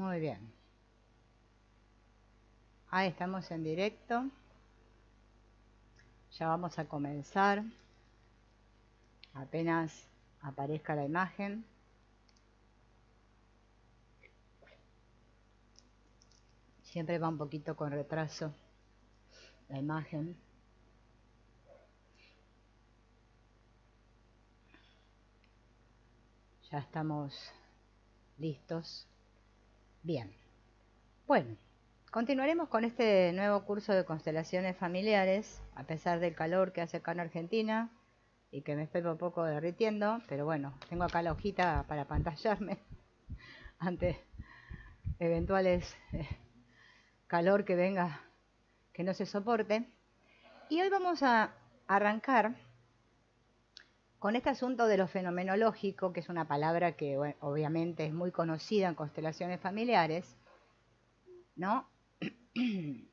Muy bien. Ahí estamos en directo. Ya vamos a comenzar. Apenas aparezca la imagen. Siempre va un poquito con retraso la imagen. Ya estamos listos. Bien. Bueno, continuaremos con este nuevo curso de constelaciones familiares, a pesar del calor que hace acá en Argentina y que me estoy un poco derritiendo, pero bueno, tengo acá la hojita para pantallarme ante eventuales calor que venga que no se soporte. Y hoy vamos a arrancar con este asunto de lo fenomenológico, que es una palabra que bueno, obviamente es muy conocida en constelaciones familiares, ¿no?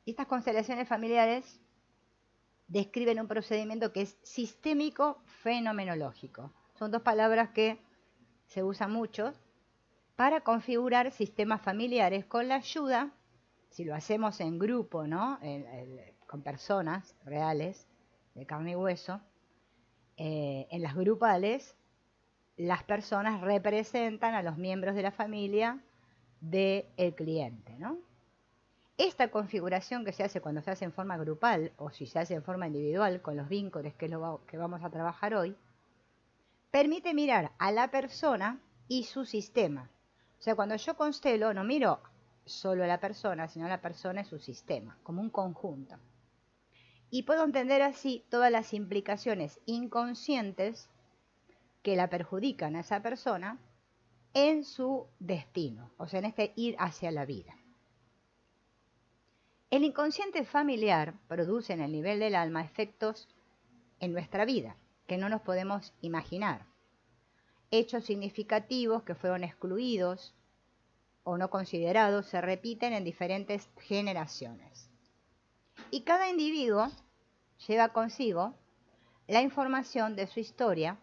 Estas constelaciones familiares describen un procedimiento que es sistémico fenomenológico. Son dos palabras que se usan mucho para configurar sistemas familiares con la ayuda, si lo hacemos en grupo, ¿no? Con personas reales, de carne y hueso, en las grupales, las personas representan a los miembros de la familia del cliente, ¿no? Esta configuración que se hace cuando se hace en forma grupal o si se hace en forma individual con los vínculos, que es lo que vamos a trabajar hoy, permite mirar a la persona y su sistema. O sea, cuando yo constelo no miro solo a la persona, sino a la persona y su sistema, como un conjunto. Y puedo entender así todas las implicaciones inconscientes que la perjudican a esa persona en su destino, o sea, en este ir hacia la vida. El inconsciente familiar produce en el nivel del alma efectos en nuestra vida que no nos podemos imaginar. Hechos significativos que fueron excluidos o no considerados se repiten en diferentes generaciones. Y cada individuo lleva consigo la información de su historia,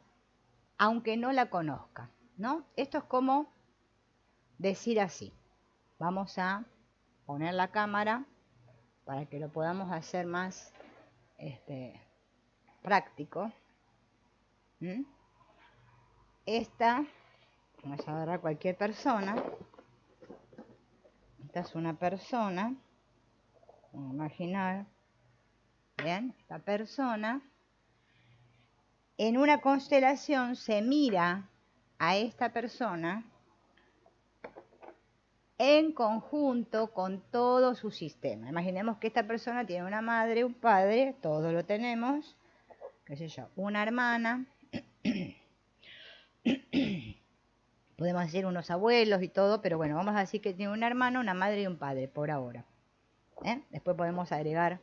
aunque no la conozca, ¿no? Esto es como decir así. Vamos a poner la cámara para que lo podamos hacer más práctico. Esta, vamos a agarrar cualquier persona. Esta es una persona. Vamos a imaginar. Bien, esta persona. En una constelación se mira a esta persona en conjunto con todo su sistema. Imaginemos que esta persona tiene una madre, un padre, todos lo tenemos, qué sé yo, una hermana, podemos decir unos abuelos y todo, pero bueno, vamos a decir que tiene una hermana, una madre y un padre por ahora. Después podemos agregar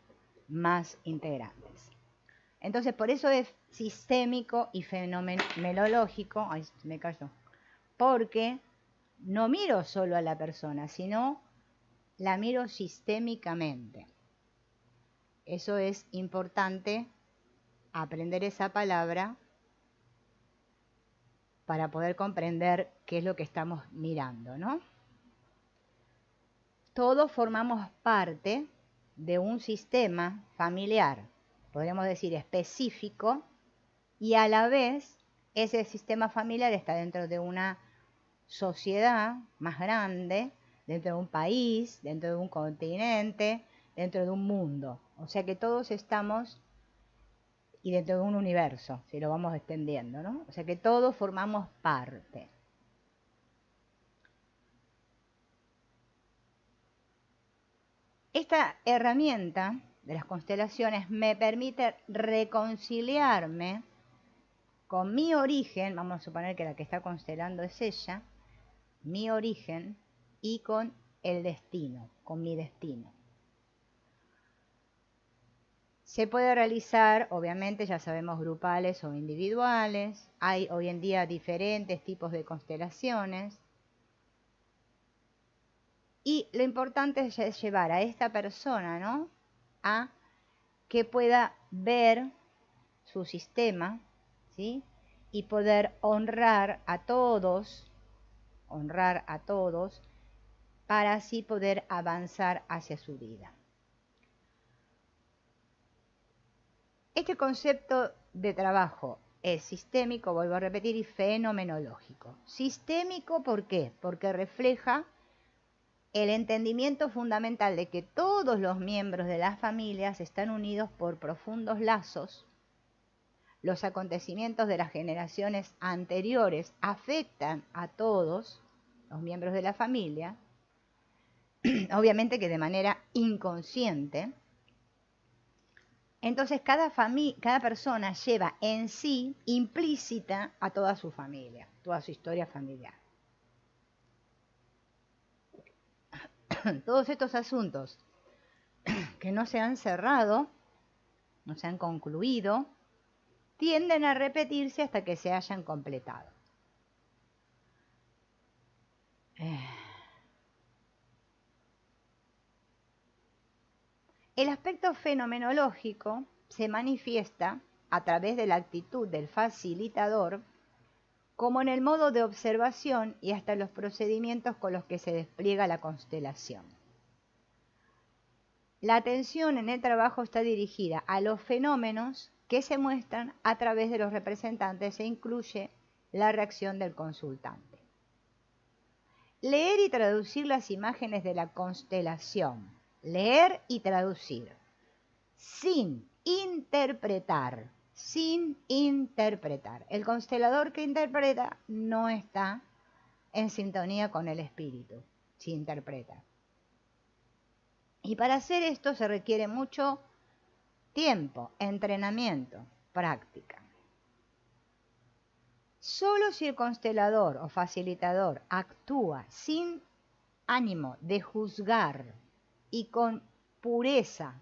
más integrantes. Entonces, por eso es sistémico y fenomenológico. Ay, me cayó. Porque no miro solo a la persona, sino la miro sistémicamente. Eso es importante, aprender esa palabra para poder comprender qué es lo que estamos mirando, ¿no? Todos formamos parte de un sistema familiar, podríamos decir específico, y a la vez ese sistema familiar está dentro de una sociedad más grande, dentro de un país, dentro de un continente, dentro de un mundo. O sea que todos estamos, y dentro de un universo, si lo vamos extendiendo, ¿no? O sea que todos formamos parte. Esta herramienta de las constelaciones me permite reconciliarme con mi origen, vamos a suponer que la que está constelando es ella, mi origen, y con el destino, con mi destino. Se puede realizar, obviamente, ya sabemos, grupales o individuales. Hay hoy en día diferentes tipos de constelaciones. Y lo importante es llevar a esta persona, ¿no?, a que pueda ver su sistema, ¿sí?, y poder honrar a todos, para así poder avanzar hacia su vida. Este concepto de trabajo es sistémico, vuelvo a repetir, y fenomenológico. Sistémico, ¿por qué? Porque refleja el entendimiento fundamental de que todos los miembros de las familias están unidos por profundos lazos. Los acontecimientos de las generaciones anteriores afectan a todos los miembros de la familia, obviamente que de manera inconsciente. Entonces cada persona lleva en sí implícita a toda su familia, toda su historia familiar. Todos estos asuntos que no se han cerrado, no se han concluido, tienden a repetirse hasta que se hayan completado. El aspecto fenomenológico se manifiesta a través de la actitud del facilitador, como en el modo de observación y hasta los procedimientos con los que se despliega la constelación. La atención en el trabajo está dirigida a los fenómenos que se muestran a través de los representantes e incluye la reacción del consultante. Leer y traducir las imágenes de la constelación. Leer y traducir. Sin interpretar. Sin interpretar. El constelador que interpreta no está en sintonía con el espíritu. Si interpreta. Y para hacer esto se requiere mucho tiempo, entrenamiento, práctica. Solo si el constelador o facilitador actúa sin ánimo de juzgar y con pureza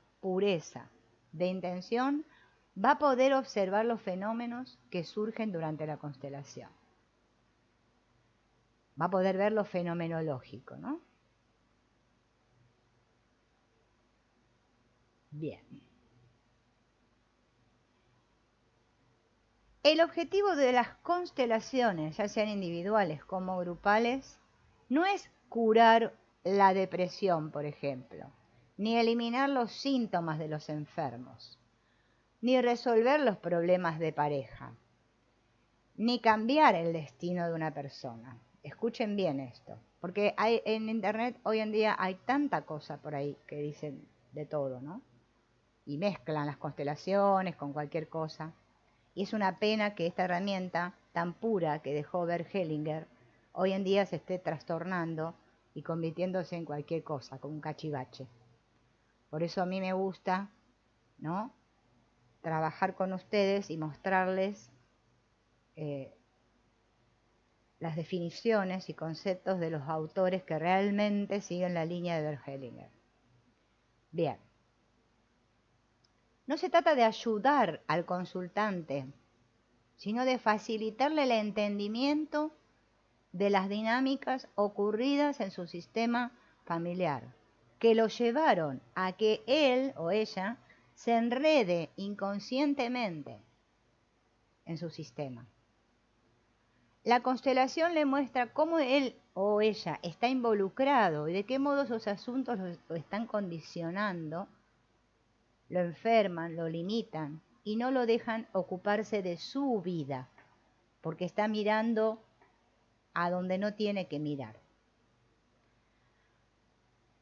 de intención, va a poder observar los fenómenos que surgen durante la constelación. Va a poder ver lo fenomenológico, ¿no? Bien. El objetivo de las constelaciones, ya sean individuales como grupales, no es curar la depresión, por ejemplo, ni eliminar los síntomas de los enfermos, ni resolver los problemas de pareja, ni cambiar el destino de una persona. Escuchen bien esto, porque en internet hoy en día hay tanta cosa por ahí que dicen de todo, ¿no? Y mezclan las constelaciones con cualquier cosa. Y es una pena que esta herramienta tan pura que dejó Bert Hellinger hoy en día se esté trastornando y convirtiéndose en cualquier cosa, como un cachivache. Por eso a mí me gusta, ¿no?, trabajar con ustedes y mostrarles las definiciones y conceptos de los autores que realmente siguen la línea de Bert Hellinger. Bien. No se trata de ayudar al consultante, sino de facilitarle el entendimiento de las dinámicas ocurridas en su sistema familiar, que lo llevaron a que él o ella se enrede inconscientemente en su sistema. La constelación le muestra cómo él o ella está involucrado y de qué modo esos asuntos lo están condicionando, lo enferman, lo limitan y no lo dejan ocuparse de su vida, porque está mirando a donde no tiene que mirar.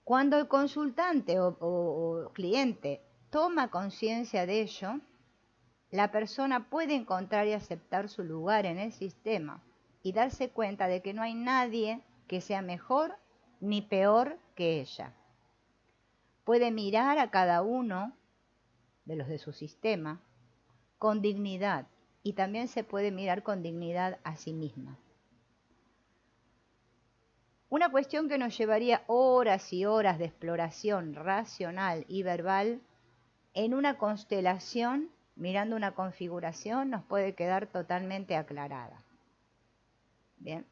Cuando el consultante o cliente toma conciencia de ello, la persona puede encontrar y aceptar su lugar en el sistema y darse cuenta de que no hay nadie que sea mejor ni peor que ella. Puede mirar a cada uno de los de su sistema con dignidad y también se puede mirar con dignidad a sí misma. Una cuestión que nos llevaría horas y horas de exploración racional y verbal, en una constelación, mirando una configuración, nos puede quedar totalmente aclarada. Bien.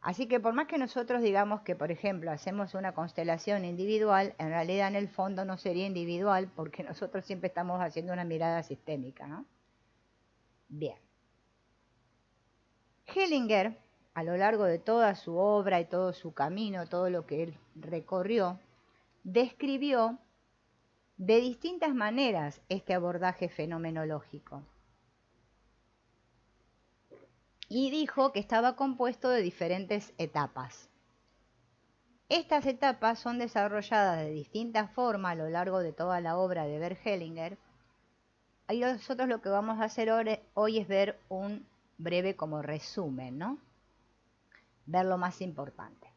Así que por más que nosotros digamos que, por ejemplo, hacemos una constelación individual, en realidad en el fondo no sería individual porque nosotros siempre estamos haciendo una mirada sistémica, ¿no? Bien. Hellinger, a lo largo de toda su obra y todo su camino, todo lo que él recorrió, describió de distintas maneras este abordaje fenomenológico. Y dijo que estaba compuesto de diferentes etapas. Estas etapas son desarrolladas de distintas formas a lo largo de toda la obra de Bert Hellinger. Y nosotros lo que vamos a hacer hoy es ver un breve como resumen, ¿no? Ver lo más importante.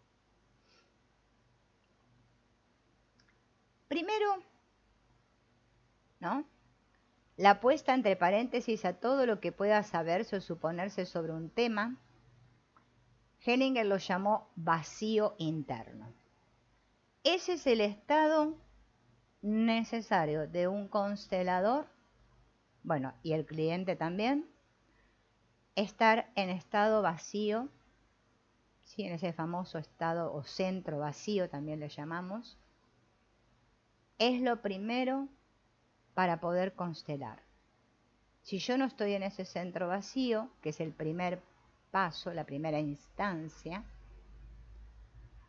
Primero, ¿no? La puesta entre paréntesis a todo lo que pueda saberse o suponerse sobre un tema. Hellinger lo llamó vacío interno. Ese es el estado necesario de un constelador, bueno, y el cliente también, estar en estado vacío, ¿sí? En ese famoso estado o centro vacío también le llamamos, es lo primero para poder constelar. Si yo no estoy en ese centro vacío, que es el primer paso, la primera instancia,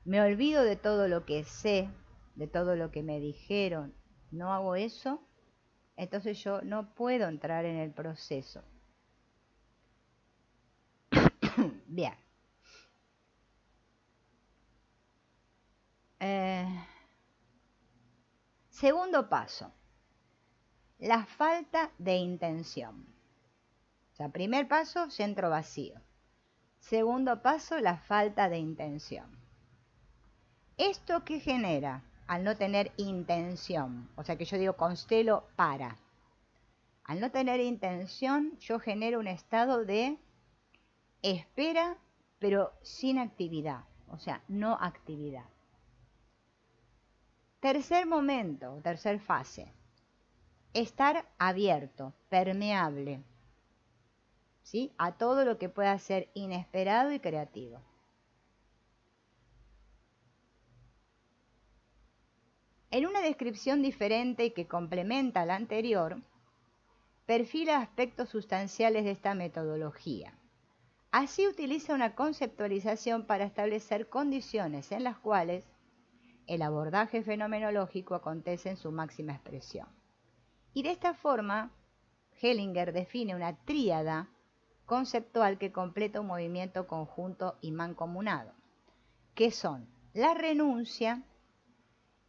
me olvido de todo lo que sé, de todo lo que me dijeron, no hago eso, entonces yo no puedo entrar en el proceso. Bien. Segundo paso, la falta de intención. O sea, primer paso, centro vacío. Segundo paso, la falta de intención. ¿Esto qué genera? Al no tener intención, o sea que yo digo constelo para. Al no tener intención, yo genero un estado de espera, pero sin actividad, o sea, no actividad. Tercer momento, tercer fase, estar abierto, permeable, ¿sí? A todo lo que pueda ser inesperado y creativo. En una descripción diferente y que complementa la anterior, perfila aspectos sustanciales de esta metodología. Así utiliza una conceptualización para establecer condiciones en las cuales el abordaje fenomenológico acontece en su máxima expresión. Y de esta forma, Hellinger define una tríada conceptual que completa un movimiento conjunto y mancomunado, que son la renuncia,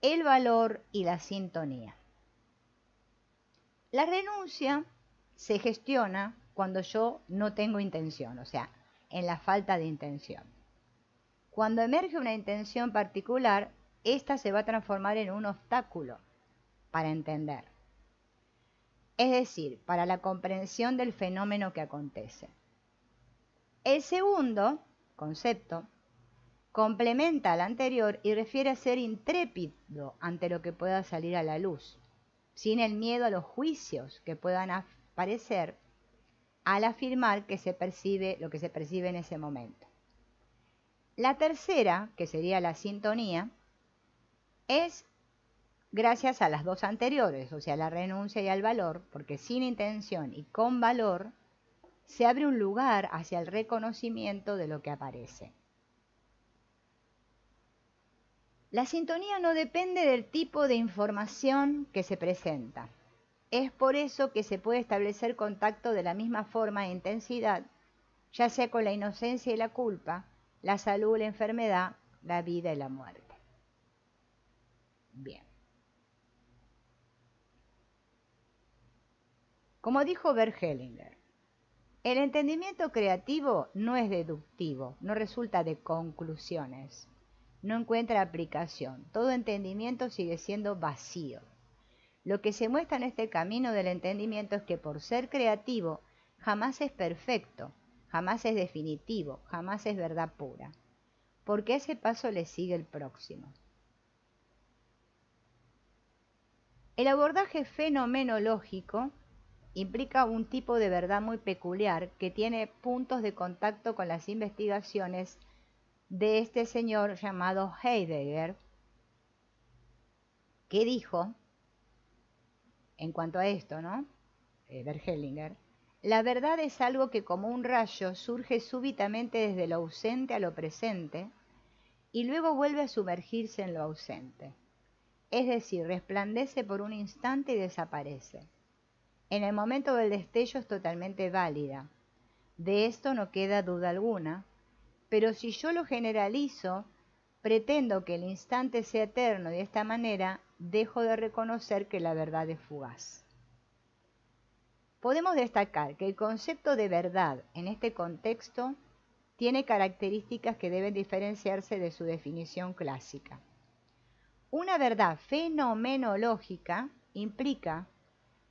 el valor y la sintonía. La renuncia se gestiona cuando yo no tengo intención, o sea, en la falta de intención. Cuando emerge una intención particular, esta se va a transformar en un obstáculo para entender, es decir, para la comprensión del fenómeno que acontece. El segundo concepto complementa al anterior y refiere a ser intrépido ante lo que pueda salir a la luz, sin el miedo a los juicios que puedan aparecer al afirmar que se percibe lo que se percibe en ese momento. La tercera, que sería la sintonía, es gracias a las dos anteriores, o sea, la renuncia y al valor, porque sin intención y con valor se abre un lugar hacia el reconocimiento de lo que aparece. La sintonía no depende del tipo de información que se presenta. Es por eso que se puede establecer contacto de la misma forma e intensidad, ya sea con la inocencia y la culpa, la salud y la enfermedad, la vida y la muerte. Bien. Como dijo Bert Hellinger, el entendimiento creativo no es deductivo, no resulta de conclusiones, no encuentra aplicación. Todo entendimiento sigue siendo vacío. Lo que se muestra en este camino del entendimiento es que por ser creativo jamás es perfecto, jamás es definitivo, jamás es verdad pura, porque a ese paso le sigue el próximo. El abordaje fenomenológico implica un tipo de verdad muy peculiar que tiene puntos de contacto con las investigaciones de este señor llamado Heidegger, que dijo, en cuanto a esto, ¿no? Bert Hellinger, la verdad es algo que como un rayo surge súbitamente desde lo ausente a lo presente y luego vuelve a sumergirse en lo ausente. Es decir, resplandece por un instante y desaparece. En el momento del destello es totalmente válida. De esto no queda duda alguna, pero si yo lo generalizo, pretendo que el instante sea eterno y de esta manera dejo de reconocer que la verdad es fugaz. Podemos destacar que el concepto de verdad en este contexto tiene características que deben diferenciarse de su definición clásica. Una verdad fenomenológica implica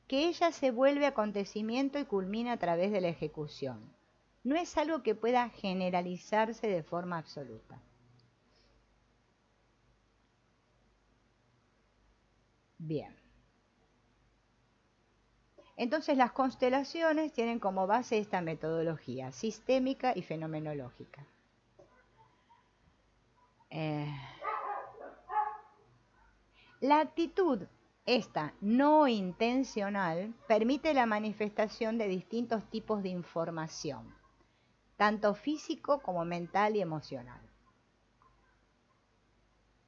que ella se vuelve acontecimiento y culmina a través de la ejecución. No es algo que pueda generalizarse de forma absoluta. Bien. Entonces las constelaciones tienen como base esta metodología sistémica y fenomenológica. La actitud, esta no intencional, permite la manifestación de distintos tipos de información, tanto físico como mental y emocional.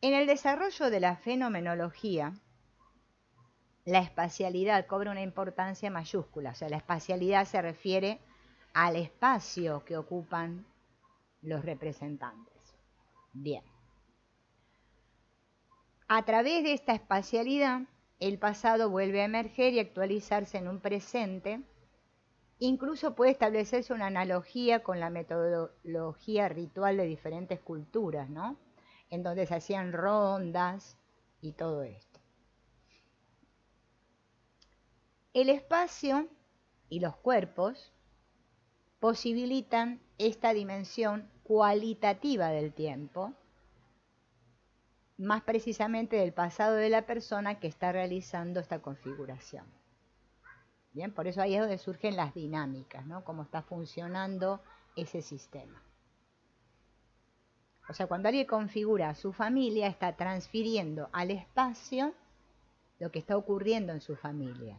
En el desarrollo de la fenomenología, la espacialidad cobra una importancia mayúscula, o sea, la espacialidad se refiere al espacio que ocupan los representantes. Bien. A través de esta espacialidad, el pasado vuelve a emerger y actualizarse en un presente. Incluso puede establecerse una analogía con la metodología ritual de diferentes culturas, ¿no? En donde se hacían rondas y todo esto. El espacio y los cuerpos posibilitan esta dimensión cualitativa del tiempo, más precisamente del pasado de la persona que está realizando esta configuración. Bien, por eso ahí es donde surgen las dinámicas, ¿no? Cómo está funcionando ese sistema. O sea, cuando alguien configura a su familia, está transfiriendo al espacio lo que está ocurriendo en su familia.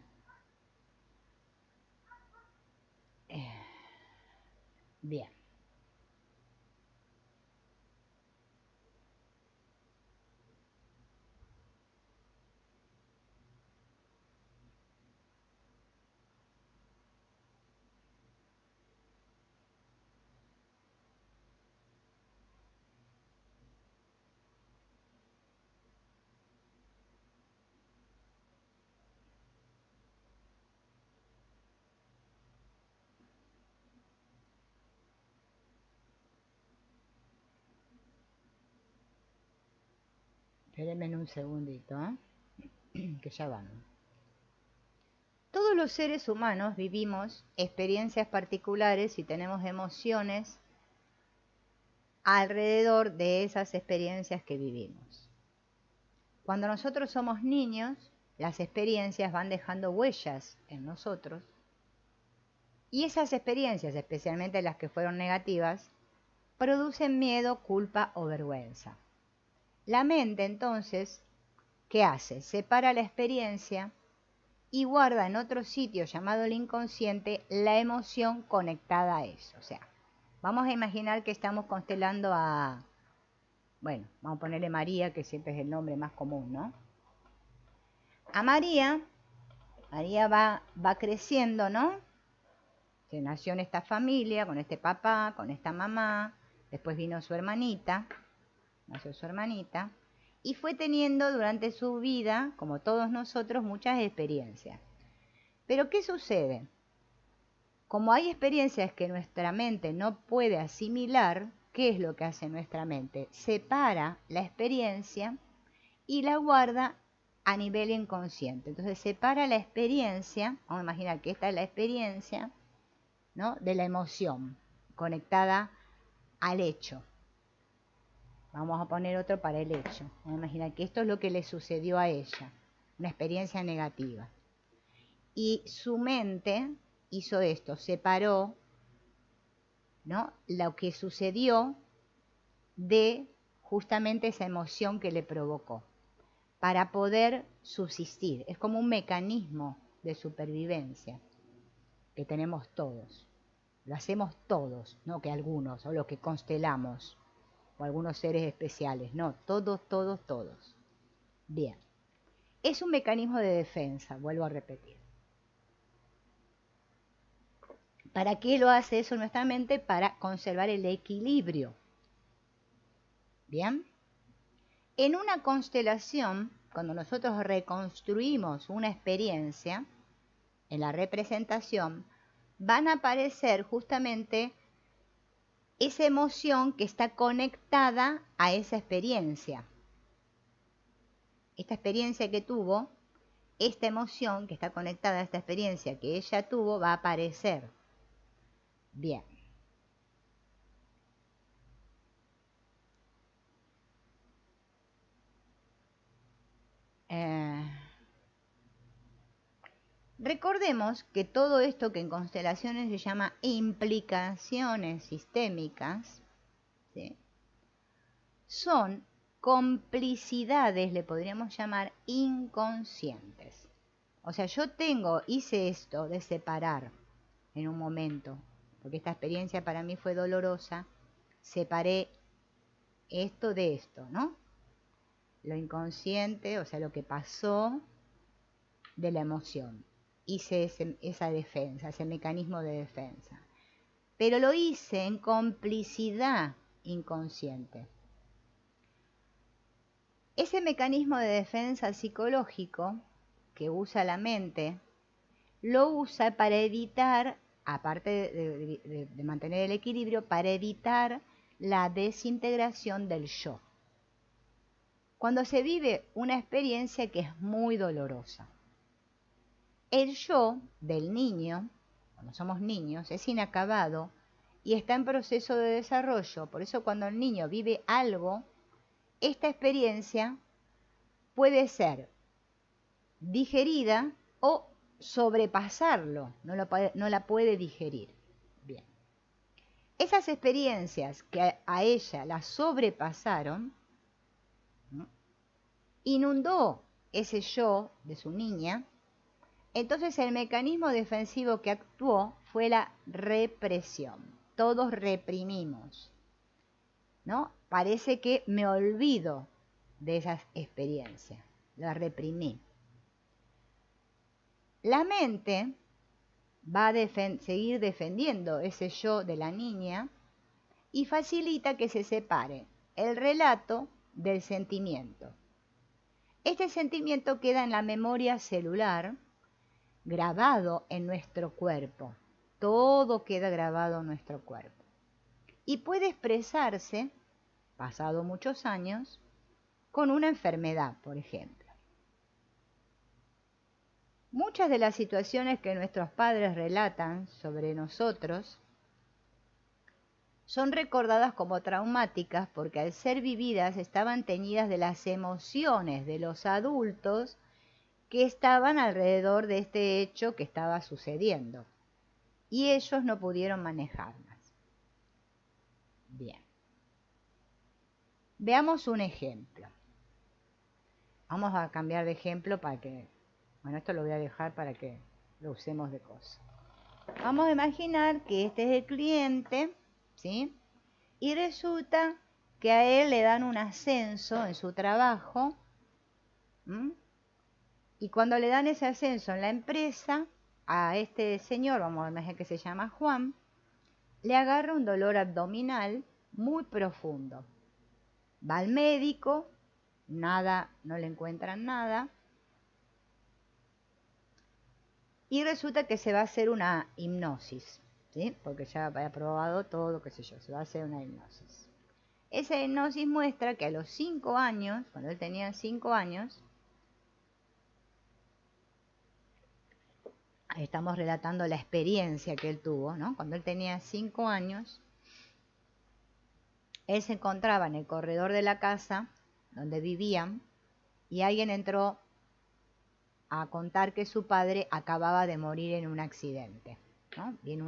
Bien. Espérenme un segundito, que ya van. Todos los seres humanos vivimos experiencias particulares y tenemos emociones alrededor de esas experiencias que vivimos. Cuando nosotros somos niños, las experiencias van dejando huellas en nosotros y esas experiencias, especialmente las que fueron negativas, producen miedo, culpa o vergüenza. La mente entonces, ¿qué hace? Separa la experiencia y guarda en otro sitio llamado el inconsciente la emoción conectada a eso. O sea, vamos a imaginar que estamos constelando a, bueno, vamos a ponerle María, que siempre es el nombre más común, ¿no? A María va creciendo, ¿no? Se nació en esta familia, con este papá, con esta mamá, después vino su hermanita, nació su hermanita, y fue teniendo durante su vida, como todos nosotros, muchas experiencias. Pero ¿qué sucede? Como hay experiencias que nuestra mente no puede asimilar, ¿qué es lo que hace nuestra mente? Separa la experiencia y la guarda a nivel inconsciente. Entonces separa la experiencia, vamos a imaginar que esta es la experiencia, ¿no?, de la emoción conectada al hecho. Vamos a poner otro para el hecho. Vamos a imaginar que esto es lo que le sucedió a ella, una experiencia negativa. Y su mente hizo esto, separó, ¿no?, lo que sucedió de justamente esa emoción que le provocó, para poder subsistir. Es como un mecanismo de supervivencia que tenemos todos. Lo hacemos todos, no que algunos, o lo que constelamos, o algunos seres especiales. No, todos, todos, todos. Bien. Es un mecanismo de defensa, vuelvo a repetir. ¿Para qué lo hace eso nuestra mente? Para conservar el equilibrio. ¿Bien? En una constelación, cuando nosotros reconstruimos una experiencia, en la representación, van a aparecer justamente esa emoción que está conectada a esa experiencia. Esta experiencia que tuvo, esta emoción que está conectada a esta experiencia que ella tuvo, va a aparecer. Bien. Recordemos que todo esto que en constelaciones se llama implicaciones sistémicas, ¿sí?, son complicidades, le podríamos llamar, inconscientes. O sea, yo hice esto de separar en un momento, porque esta experiencia para mí fue dolorosa, separé esto de esto, ¿no? Lo inconsciente, o sea, lo que pasó de la emoción. Hice esa defensa, ese mecanismo de defensa. Pero lo hice en complicidad inconsciente. Ese mecanismo de defensa psicológico que usa la mente, lo usa para evitar, aparte de mantener el equilibrio, para evitar la desintegración del yo. Cuando se vive una experiencia que es muy dolorosa. El yo del niño, cuando somos niños, es inacabado y está en proceso de desarrollo. Por eso cuando el niño vive algo, esta experiencia puede ser digerida o sobrepasarlo, no la puede digerir. Bien. Esas experiencias que a ella la sobrepasaron, ¿no?, inundó ese yo de su niña. Entonces el mecanismo defensivo que actuó fue la represión. Todos reprimimos, ¿no? Parece que me olvido de esas experiencias, la reprimí. La mente va a seguir defendiendo ese yo de la niña y facilita que se separe el relato del sentimiento. Este sentimiento queda en la memoria celular, grabado en nuestro cuerpo. Todo queda grabado en nuestro cuerpo. Y puede expresarse, pasado muchos años, con una enfermedad, por ejemplo. Muchas de las situaciones que nuestros padres relatan sobre nosotros son recordadas como traumáticas porque al ser vividas estaban teñidas de las emociones de los adultos que estaban alrededor de este hecho que estaba sucediendo. Y ellos no pudieron manejarlas. Bien. Veamos un ejemplo. Vamos a cambiar de ejemplo para que... Bueno, esto lo voy a dejar para que lo usemos de cosa. Vamos a imaginar que este es el cliente, ¿sí? Y resulta que a él le dan un ascenso en su trabajo. Y cuando le dan ese ascenso en la empresa, a este señor, vamos a imaginar que se llama Juan, le agarra un dolor abdominal muy profundo. Va al médico, nada, no le encuentran nada. Y resulta que se va a hacer una hipnosis, ¿sí? Porque ya había probado todo, qué sé yo, se va a hacer una hipnosis. Esa hipnosis muestra que a los 5 años, cuando él tenía 5 años, estamos relatando la experiencia que él tuvo, ¿no? Cuando él tenía 5 años, él se encontraba en el corredor de la casa donde vivían y alguien entró a contar que su padre acababa de morir en un accidente, ¿no? Viene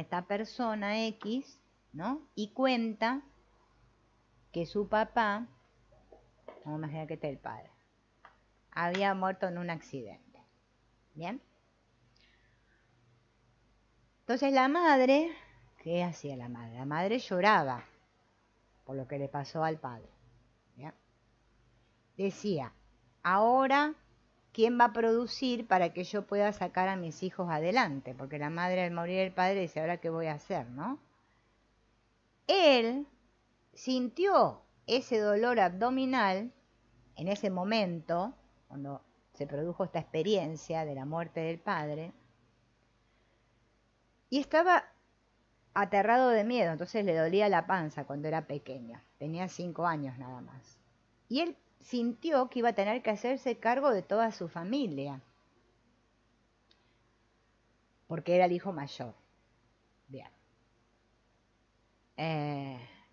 esta persona X, ¿no? Y cuenta que su papá, vamos a imaginar que este es el padre, había muerto en un accidente. ¿Bien? Entonces la madre, ¿qué hacía la madre? La madre lloraba por lo que le pasó al padre. ¿Bien? Decía, ahora, ¿quién va a producir para que yo pueda sacar a mis hijos adelante? Porque la madre al morir el padre dice, ¿ahora qué voy a hacer, no? Él sintió ese dolor abdominal en ese momento, cuando se produjo esta experiencia de la muerte del padre, y estaba aterrado de miedo, entonces le dolía la panza cuando era pequeño, tenía 5 años nada más. Y él sintió que iba a tener que hacerse cargo de toda su familia, porque era el hijo mayor. Bien.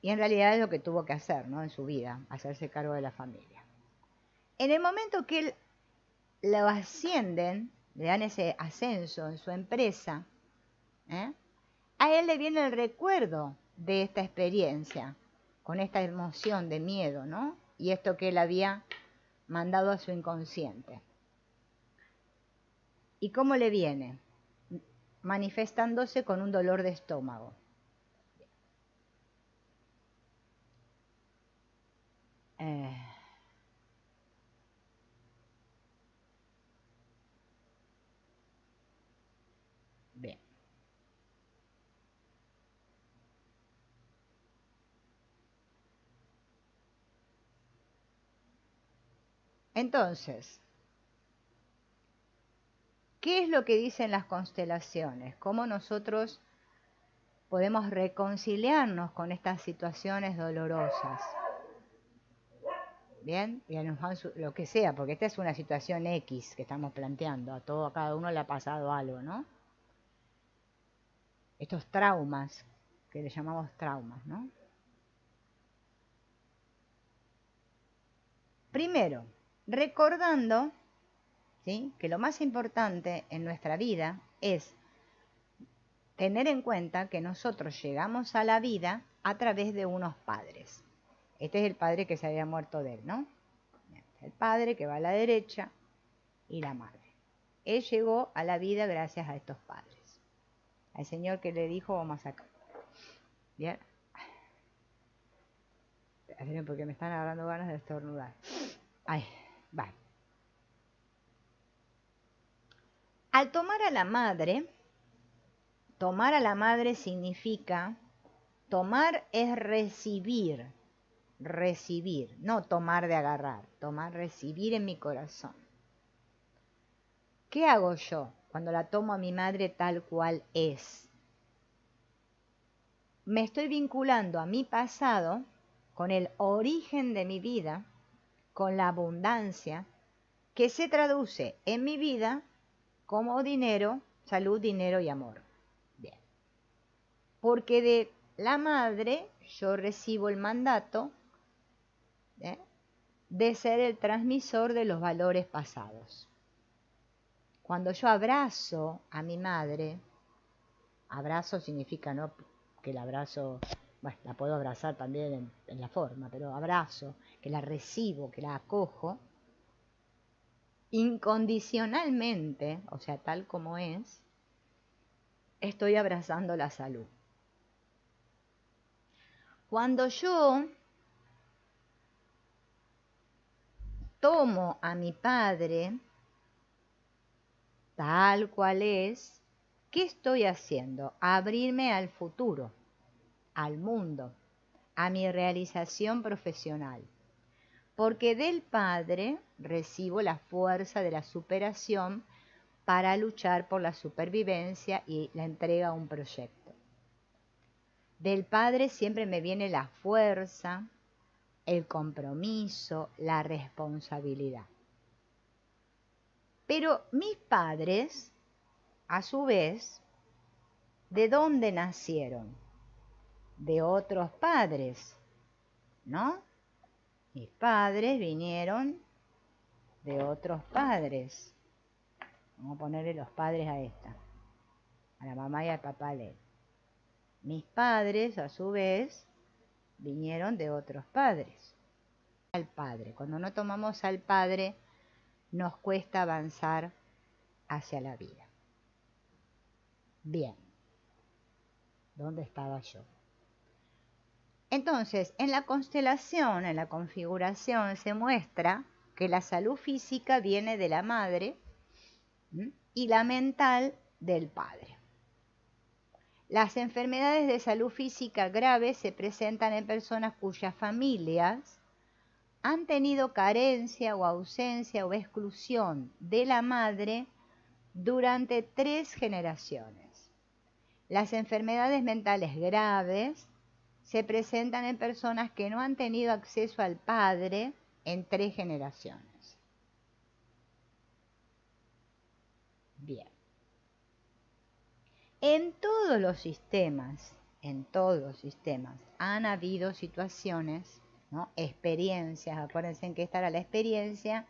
Y en realidad es lo que tuvo que hacer, ¿no? En su vida, hacerse cargo de la familia. En el momento que él lo ascienden, le dan ese ascenso en su empresa, a él le viene el recuerdo de esta experiencia, con esta emoción de miedo, ¿no? Y esto que él había mandado a su inconsciente. ¿Y cómo le viene? Manifestándose con un dolor de estómago. Bien. Entonces, ¿qué es lo que dicen las constelaciones? ¿Cómo nosotros podemos reconciliarnos con estas situaciones dolorosas? Bien, y lo que sea, porque esta es una situación X que estamos planteando, a cada uno le ha pasado algo, ¿no? Estos traumas, que le llamamos traumas, ¿no? Primero, recordando, ¿sí?, que lo más importante en nuestra vida es tener en cuenta que nosotros llegamos a la vida a través de unos padres. Este es el padre que se había muerto de él, ¿no? El padre que va a la derecha y la madre. Él llegó a la vida gracias a estos padres. Al señor que le dijo, vamos a sacar. Bien. Porque me están agarrando ganas de estornudar. Ay, va. Al tomar a la madre significa, tomar es recibir, no tomar de agarrar, tomar, recibir en mi corazón. ¿Qué hago yo cuando la tomo a mi madre tal cual es? Me estoy vinculando a mi pasado con el origen de mi vida, con la abundancia, que se traduce en mi vida como dinero, salud, dinero y amor. Bien. Porque de la madre yo recibo el mandato de ser el transmisor de los valores pasados. Cuando yo abrazo a mi madre, abrazo significa no que el abrazo, bueno, la puedo abrazar también en la forma, pero abrazo, que la recibo, que la acojo, incondicionalmente, o sea, tal como es, estoy abrazando la salud. Cuando yo tomo a mi padre tal cual es, ¿qué estoy haciendo? Abrirme al futuro, al mundo, a mi realización profesional. Porque del Padre recibo la fuerza de la superación para luchar por la supervivencia y la entrega a un proyecto. Del Padre siempre me viene la fuerza, el compromiso, la responsabilidad. Pero mis padres, a su vez, ¿de dónde nacieron? De otros padres, ¿no? Mis padres vinieron de otros padres. Vamos a ponerle los padres a esta, a la mamá y al papá de él. Mis padres, a su vez, vinieron de otros padres. Al padre. Cuando no tomamos al padre, nos cuesta avanzar hacia la vida. Bien. ¿Dónde estaba yo? Entonces, en la constelación, en la configuración, se muestra que la salud física viene de la madre y la mental del padre. Las enfermedades de salud física graves se presentan en personas cuyas familias han tenido carencia o ausencia o exclusión de la madre durante 3 generaciones. Las enfermedades mentales graves se presentan en personas que no han tenido acceso al padre en 3 generaciones. Bien. En todos los sistemas, han habido situaciones, ¿no? Experiencias. Acuérdense que esta era la experiencia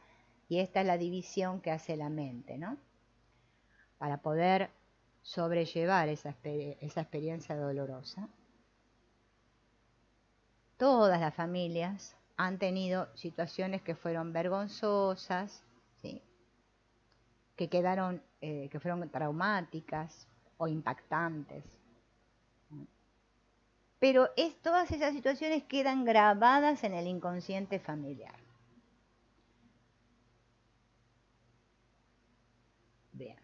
y esta es la división que hace la mente, ¿no? Para poder sobrellevar esa experiencia dolorosa. Todas las familias han tenido situaciones que fueron vergonzosas, ¿sí? Que fueron traumáticas o impactantes. Pero todas esas situaciones quedan grabadas en el inconsciente familiar. Bien.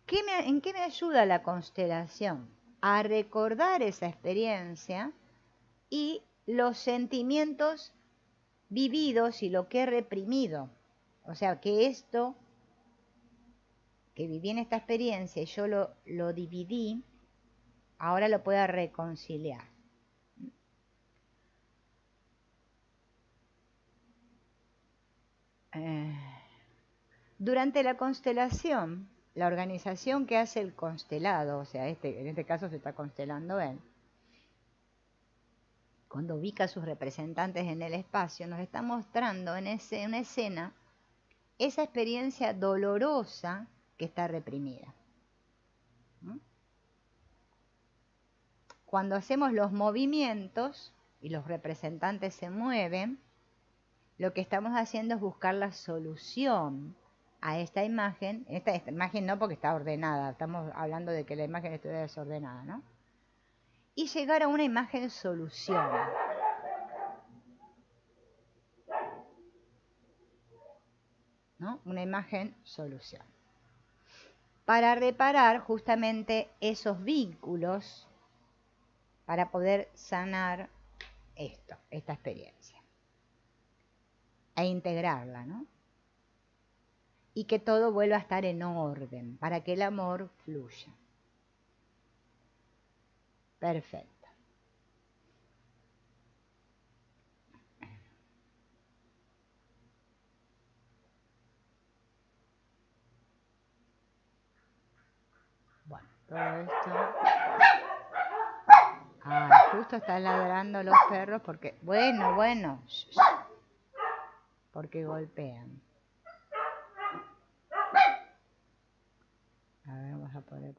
¿En qué me ayuda la constelación? A recordar esa experiencia y los sentimientos vividos y lo que he reprimido. O sea, que esto, que viví en esta experiencia y yo lo dividí, ahora lo pueda reconciliar. Durante la constelación, la organización que hace el constelado, o sea, en este caso se está constelando él, cuando ubica a sus representantes en el espacio, nos está mostrando en una escena esa experiencia dolorosa que está reprimida. Cuando hacemos los movimientos y los representantes se mueven, lo que estamos haciendo es buscar la solución a esta imagen. Esta imagen no, porque está ordenada, estamos hablando de que la imagen estuviera desordenada, ¿no? Y llegar a una imagen solución. ¿No? Una imagen solución. Para reparar justamente esos vínculos, para poder sanar esta experiencia. E integrarla, ¿no? Y que todo vuelva a estar en orden, para que el amor fluya. Perfecto. Bueno, todo esto. Justo están ladrando los perros porque, bueno, porque golpean. A ver, vamos a poner.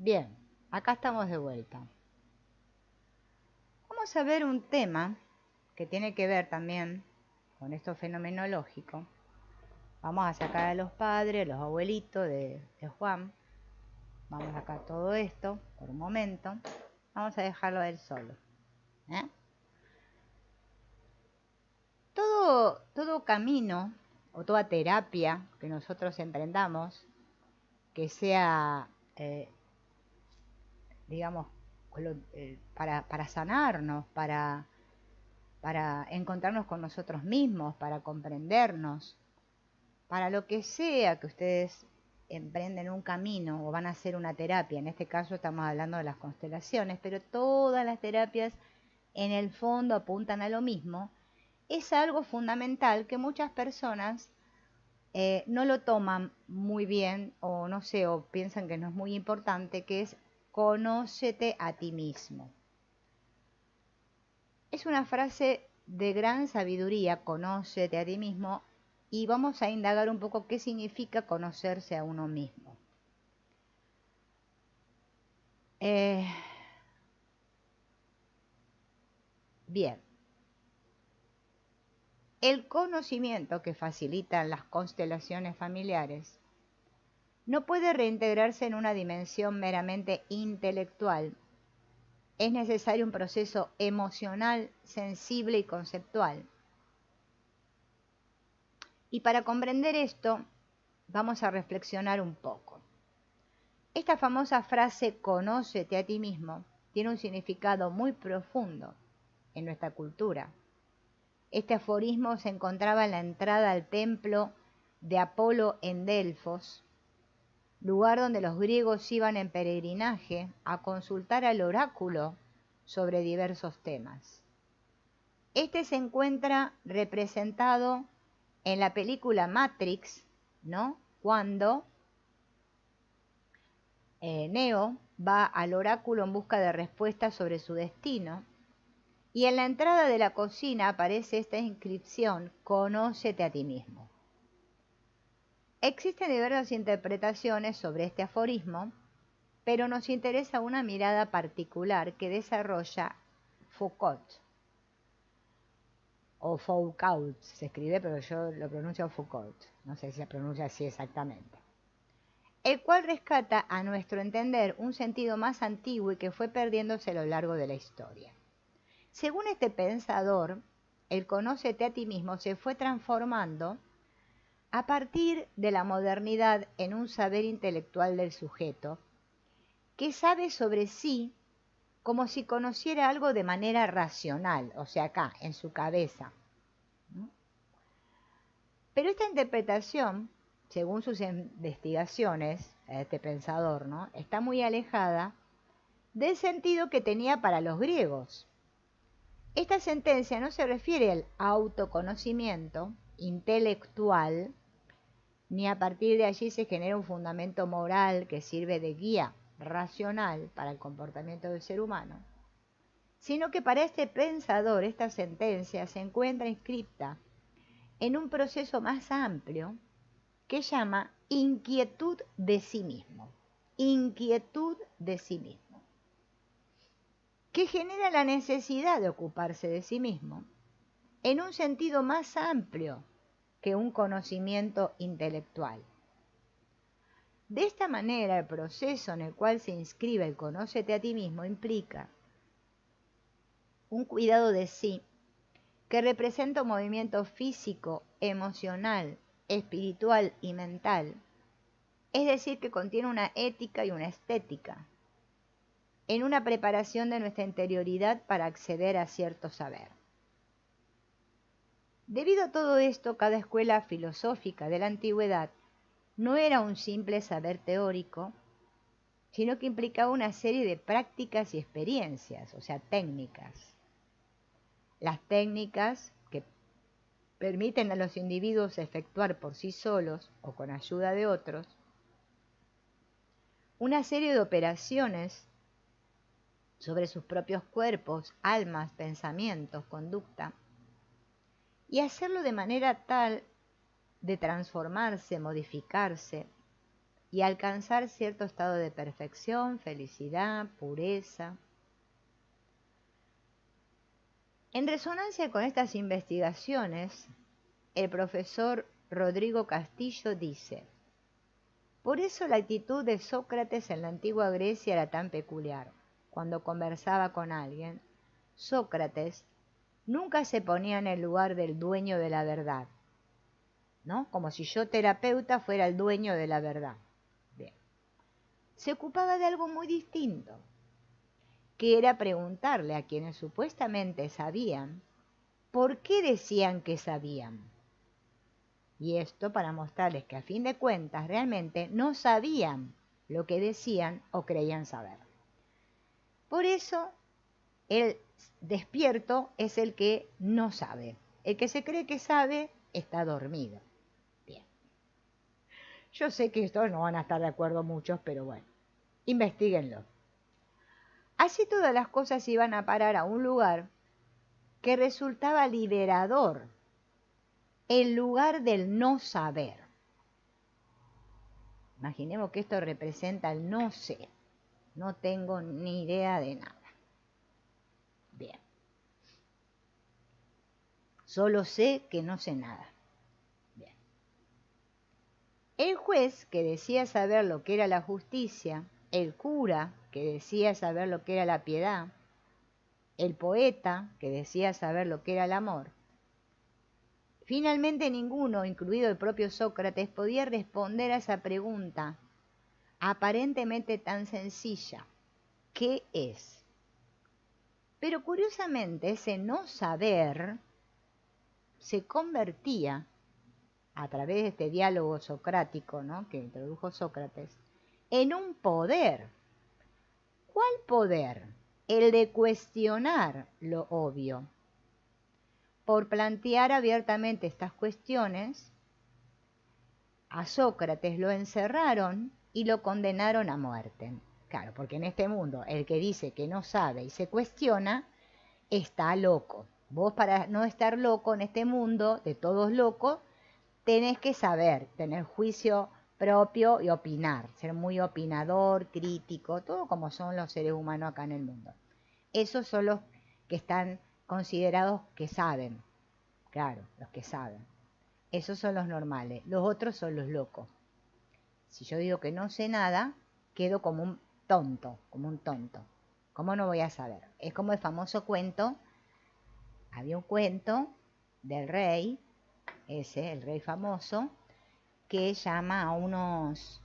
Bien, acá estamos de vuelta. Vamos a ver un tema que tiene que ver también con esto fenomenológico. Vamos a sacar a los padres, los abuelitos de Juan. Vamos a sacar todo esto por un momento. Vamos a dejarlo a él solo. Todo camino o toda terapia que nosotros emprendamos, que sea, digamos, para sanarnos, para encontrarnos con nosotros mismos, para comprendernos, para lo que sea que ustedes emprenden un camino o van a hacer una terapia, en este caso estamos hablando de las constelaciones, pero todas las terapias en el fondo apuntan a lo mismo, es algo fundamental que muchas personas no lo toman muy bien o no sé, o piensan que no es muy importante, que es conócete a ti mismo. Es una frase de gran sabiduría, conócete a ti mismo, y vamos a indagar un poco qué significa conocerse a uno mismo. Bien. El conocimiento que facilitan las constelaciones familiares no puede reintegrarse en una dimensión meramente intelectual. Es necesario un proceso emocional, sensible y conceptual. Y para comprender esto, vamos a reflexionar un poco. Esta famosa frase, conócete a ti mismo, tiene un significado muy profundo en nuestra cultura. Este aforismo se encontraba en la entrada al templo de Apolo en Delfos, lugar donde los griegos iban en peregrinaje a consultar al oráculo sobre diversos temas. Este se encuentra representado en la película Matrix, ¿no? Cuando Neo va al oráculo en busca de respuestas sobre su destino, y en la entrada de la cocina aparece esta inscripción: conócete a ti mismo. Existen diversas interpretaciones sobre este aforismo, pero nos interesa una mirada particular que desarrolla Foucault, o Foucault se escribe, pero yo lo pronuncio Foucault, no sé si se pronuncia así exactamente, el cual rescata a nuestro entender un sentido más antiguo y que fue perdiéndose a lo largo de la historia. Según este pensador, el conócete a ti mismo se fue transformando a partir de la modernidad en un saber intelectual del sujeto que sabe sobre sí como si conociera algo de manera racional, o sea, acá, en su cabeza, ¿no? Pero esta interpretación, según sus investigaciones, este pensador, ¿no?, está muy alejada del sentido que tenía para los griegos. Esta sentencia no se refiere al autoconocimiento intelectual, ni a partir de allí se genera un fundamento moral que sirve de guía racional para el comportamiento del ser humano, sino que para este pensador esta sentencia se encuentra inscripta en un proceso más amplio que llama inquietud de sí mismo. Inquietud de sí mismo, que genera la necesidad de ocuparse de sí mismo en un sentido más amplio que un conocimiento intelectual. De esta manera, el proceso en el cual se inscribe el conócete a ti mismo implica un cuidado de sí que representa un movimiento físico, emocional, espiritual y mental, es decir, que contiene una ética y una estética, en una preparación de nuestra interioridad para acceder a cierto saber. Debido a todo esto, cada escuela filosófica de la antigüedad no era un simple saber teórico, sino que implicaba una serie de prácticas y experiencias, o sea, técnicas. Las técnicas que permiten a los individuos efectuar por sí solos o con ayuda de otros una serie de operaciones sobre sus propios cuerpos, almas, pensamientos, conducta, y hacerlo de manera tal de transformarse, modificarse y alcanzar cierto estado de perfección, felicidad, pureza. En resonancia con estas investigaciones, el profesor Rodrigo Castillo dice: por eso la actitud de Sócrates en la antigua Grecia era tan peculiar. Cuando conversaba con alguien, Sócrates nunca se ponía en el lugar del dueño de la verdad, ¿no? Como si yo, terapeuta, fuera el dueño de la verdad. Bien. Se ocupaba de algo muy distinto, que era preguntarle a quienes supuestamente sabían por qué decían que sabían. Y esto para mostrarles que a fin de cuentas realmente no sabían lo que decían o creían saber. Por eso el despierto es el que no sabe. El que se cree que sabe está dormido. Bien. Yo sé que estos no van a estar de acuerdo muchos, pero bueno, investíguenlo. Así todas las cosas iban a parar a un lugar que resultaba liberador, el lugar del no saber. Imaginemos que esto representa el no sé, no tengo ni idea de nada. Bien. Solo sé que no sé nada. Bien. El juez, que decía saber lo que era la justicia, el cura, que decía saber lo que era la piedad, el poeta, que decía saber lo que era el amor, finalmente ninguno, incluido el propio Sócrates, podía responder a esa pregunta aparentemente tan sencilla: ¿qué es? Pero curiosamente ese no saber se convertía, a través de este diálogo socrático, ¿no?, que introdujo Sócrates, en un poder. ¿Cuál poder? El de cuestionar lo obvio. Por plantear abiertamente estas cuestiones, a Sócrates lo encerraron y lo condenaron a muerte. Claro, porque en este mundo el que dice que no sabe y se cuestiona está loco. Vos, para no estar loco en este mundo de todos locos, tenés que saber, tener juicio propio y opinar, ser muy opinador, crítico, todo como son los seres humanos acá en el mundo. Esos son los que están considerados que saben, claro, los que saben. Esos son los normales, los otros son los locos. Si yo digo que no sé nada, quedo como un tonto, como un tonto. ¿Cómo no voy a saber? Es como el famoso cuento, había un cuento del rey, el rey famoso, que llama a unos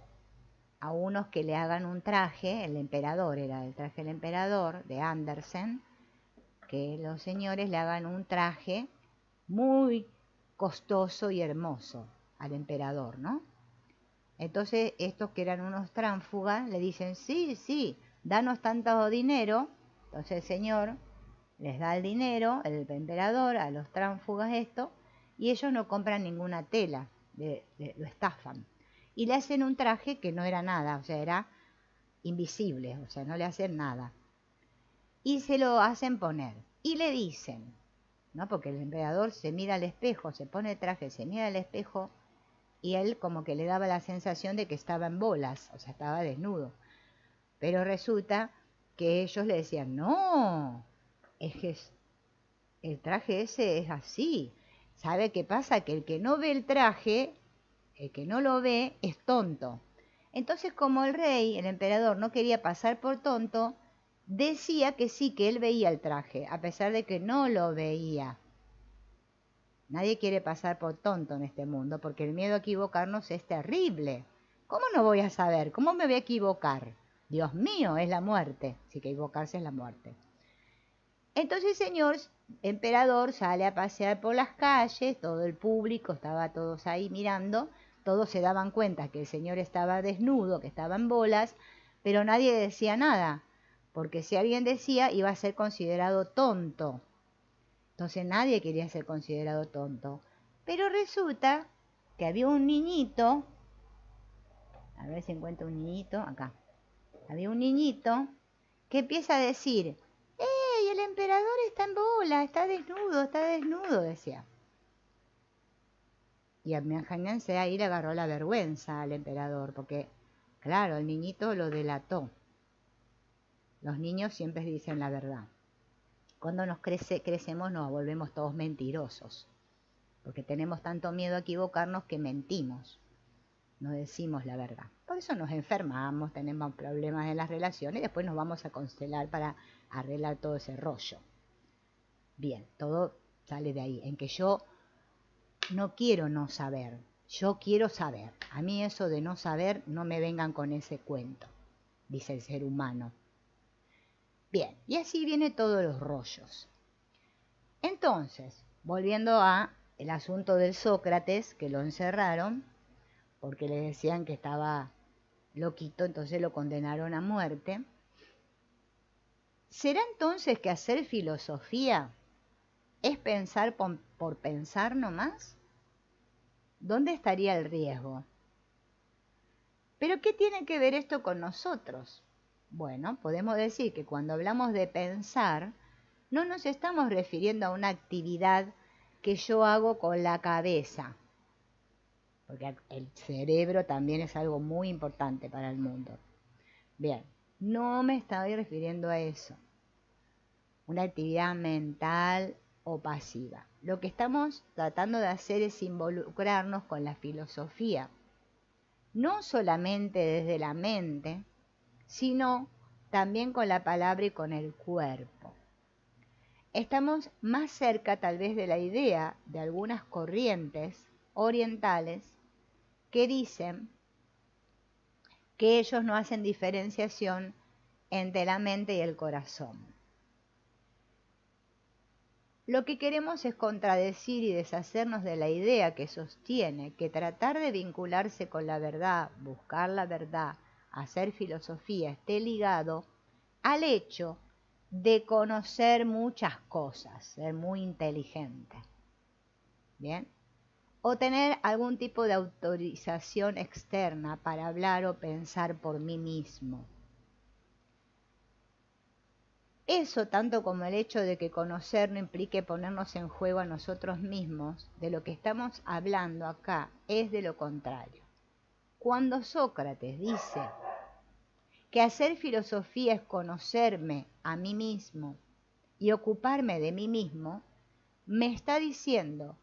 que le hagan un traje, el emperador, era el traje del emperador, de Andersen, que los señores le hagan un traje muy costoso y hermoso al emperador, ¿no? Entonces estos que eran unos tránsfugas le dicen: sí, sí, danos tanto dinero. Entonces el señor les da el dinero, el emperador, a los tránsfugas esto, y ellos no compran ninguna tela, lo estafan. Y le hacen un traje que no era nada, o sea, era invisible, o sea, no le hacen nada. Y se lo hacen poner. Y le dicen, ¿no? Porque el emperador se mira al espejo, se pone el traje, se mira al espejo, y él como que le daba la sensación de que estaba en bolas, o sea, estaba desnudo. Pero resulta que ellos le decían: no, es que el traje ese es así. ¿Sabe qué pasa? Que el que no ve el traje, el que no lo ve, es tonto. Entonces, como el rey, el emperador, no quería pasar por tonto, decía que sí, que él veía el traje, a pesar de que no lo veía. Nadie quiere pasar por tonto en este mundo, porque el miedo a equivocarnos es terrible. ¿Cómo no voy a saber? ¿Cómo me voy a equivocar? Dios mío, es la muerte. Si que equivocarse es la muerte. Entonces el señor emperador sale a pasear por las calles, todo el público, estaba todos ahí mirando, todos se daban cuenta que el señor estaba desnudo, que estaba en bolas, pero nadie decía nada, porque si alguien decía iba a ser considerado tonto. Entonces nadie quería ser considerado tonto. Pero resulta que había un niñito, a ver si encuentro un niñito, acá. Había un niñito que empieza a decir: ¡ey, el emperador está en bola, está desnudo!, decía. Y a imagínense, ahí le agarró la vergüenza al emperador, porque Claro, el niñito lo delató. Los niños siempre dicen la verdad. Cuando crecemos nos volvemos todos mentirosos, porque tenemos tanto miedo a equivocarnos que mentimos, no decimos la verdad. Por eso nos enfermamos, tenemos problemas en las relaciones y después nos vamos a constelar para arreglar todo ese rollo. Bien, todo sale de ahí, en que yo no quiero no saber, yo quiero saber. A mí eso de no saber, no me vengan con ese cuento, dice el ser humano. Bien, y así vienen todos los rollos. Entonces, volviendo a el asunto del Sócrates, que lo encerraron, porque le decían que estaba loquito, entonces lo condenaron a muerte. ¿Será entonces que hacer filosofía es pensar por pensar nomás? ¿Dónde estaría el riesgo? ¿Pero qué tiene que ver esto con nosotros? Bueno, podemos decir que cuando hablamos de pensar, no nos estamos refiriendo a una actividad que yo hago con la cabeza, porque el cerebro también es algo muy importante para el mundo. Bien, no me estoy refiriendo a eso, una actividad mental o pasiva. Lo que estamos tratando de hacer es involucrarnos con la filosofía, no solamente desde la mente, sino también con la palabra y con el cuerpo. Estamos más cerca tal vez de la idea de algunas corrientes orientales que dicen que ellos no hacen diferenciación entre la mente y el corazón. Lo que queremos es contradecir y deshacernos de la idea que sostiene que tratar de vincularse con la verdad, buscar la verdad, hacer filosofía, esté ligado al hecho de conocer muchas cosas, ser muy inteligente. ¿Bien? O tener algún tipo de autorización externa para hablar o pensar por mí mismo. Eso, tanto como el hecho de que conocer no implique ponernos en juego a nosotros mismos, de lo que estamos hablando acá es de lo contrario. Cuando Sócrates dice que hacer filosofía es conocerme a mí mismo y ocuparme de mí mismo, me está diciendo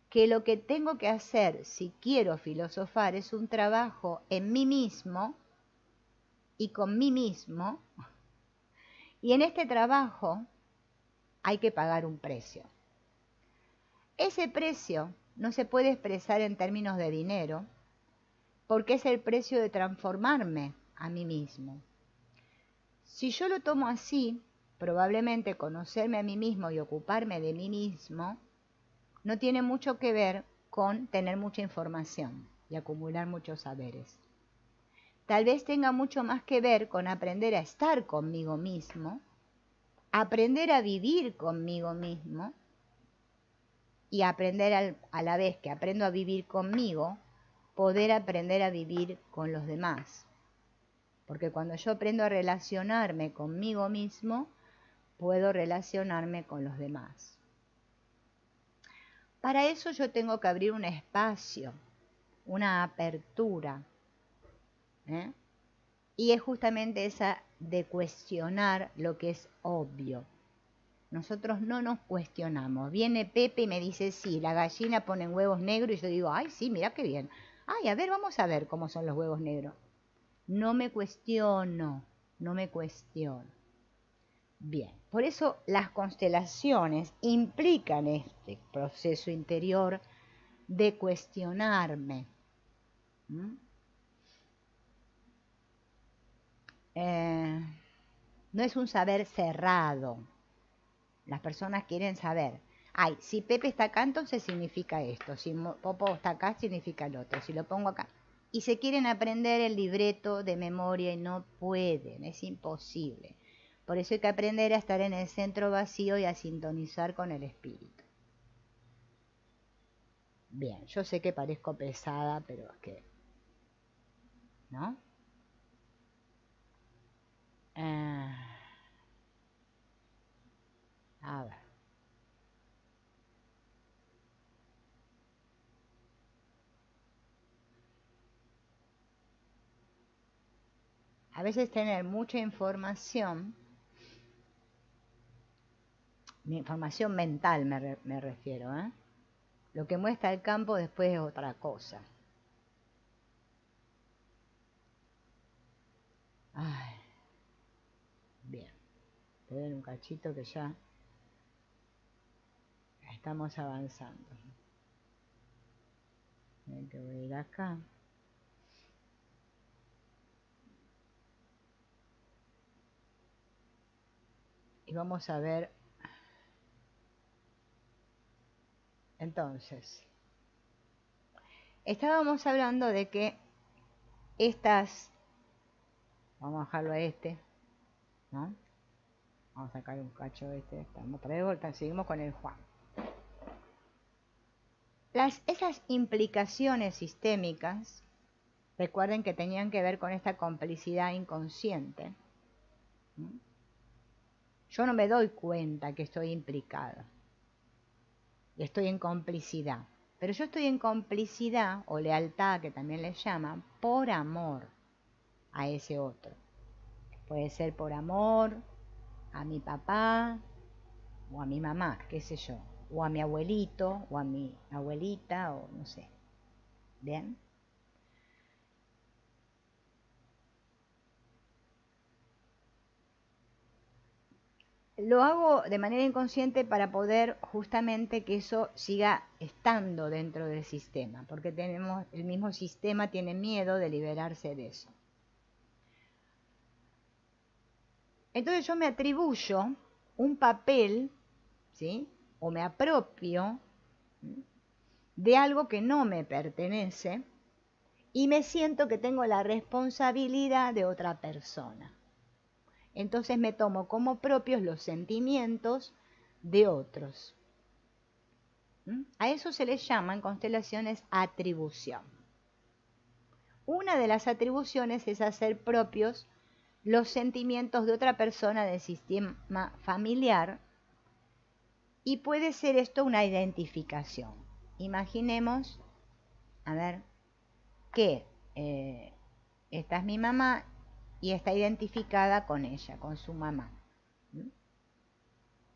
que lo que tengo que hacer si quiero filosofar es un trabajo en mí mismo y con mí mismo, y en este trabajo hay que pagar un precio. Ese precio no se puede expresar en términos de dinero, porque es el precio de transformarme a mí mismo. Si yo lo tomo así, probablemente conocerme a mí mismo y ocuparme de mí mismo no tiene mucho que ver con tener mucha información y acumular muchos saberes. Tal vez tenga mucho más que ver con aprender a estar conmigo mismo, aprender a vivir conmigo mismo y aprender a la vez que aprendo a vivir conmigo, poder aprender a vivir con los demás. Porque cuando yo aprendo a relacionarme conmigo mismo, puedo relacionarme con los demás. Para eso yo tengo que abrir un espacio, una apertura, ¿eh? Y es justamente esa de cuestionar lo que es obvio. Nosotros no nos cuestionamos. Viene Pepe y me dice, sí, la gallina pone huevos negros, y yo digo, ay, sí, mira qué bien. Ay, a ver, vamos a ver cómo son los huevos negros. No me cuestiono, no me cuestiono. Bien, por eso las constelaciones implican este proceso interior de cuestionarme. No es un saber cerrado. Las personas quieren saber. Ay, si Pepe está acá, entonces significa esto. Si Popo está acá, significa el otro. Si lo pongo acá. Y se quieren aprender el libreto de memoria y no pueden. Es imposible. Por eso hay que aprender a estar en el centro vacío y a sintonizar con el espíritu. Bien, yo sé que parezco pesada, pero es que... ¿no? A ver. a veces tener mucha información mental me refiero, ¿eh? Lo que muestra el campo después es otra cosa. Ay, bien, esperen un cachito que ya estamos avanzando. Miren que voy a ir acá. Y vamos a ver. Entonces, estábamos hablando de que estas, vamos a dejarlo a este, ¿no? Vamos a sacar un cacho de este, estamos otra vez vuelta, seguimos con el Juan. Esas implicaciones sistémicas, recuerden que tenían que ver con esta complicidad inconsciente. Yo no me doy cuenta que estoy implicado, estoy en complicidad, pero yo estoy en complicidad o lealtad, que también le llaman, por amor a ese otro. Puede ser por amor a mi papá o a mi mamá, qué sé yo, o a mi abuelito o a mi abuelita, o no sé. ¿Bien? Lo hago de manera inconsciente para poder justamente que eso siga estando dentro del sistema, porque el mismo sistema tiene miedo de liberarse de eso. Entonces yo me atribuyo un papel, ¿sí? O me apropio de algo que no me pertenece y me siento que tengo la responsabilidad de otra persona. Entonces me tomo como propios los sentimientos de otros. A eso se le llama en constelaciones atribución. Una de las atribuciones es hacer propios los sentimientos de otra persona del sistema familiar, y puede ser esto una identificación. Imaginemos, a ver, que esta es mi mamá y está identificada con ella, con su mamá.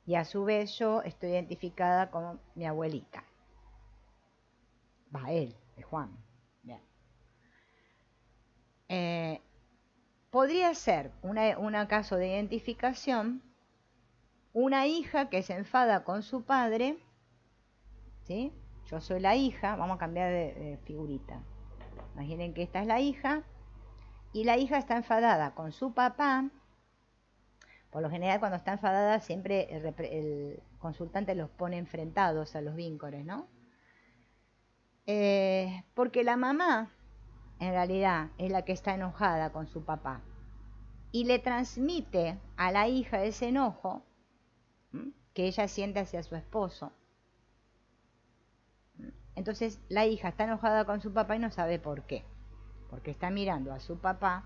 Y a su vez yo estoy identificada con mi abuelita. Va, él, es Juan. Bien. Podría ser un caso de identificación, una hija que se enfada con su padre, ¿sí? Yo soy la hija, vamos a cambiar de figurita. Imaginen que esta es la hija, y la hija está enfadada con su papá. Por lo general, cuando está enfadada, siempre el consultante los pone enfrentados a los vínculos, ¿no? Porque la mamá, en realidad, es la que está enojada con su papá. Y le transmite a la hija ese enojo que ella siente hacia su esposo. Entonces, la hija está enojada con su papá y no sabe por qué. Porque está mirando a su papá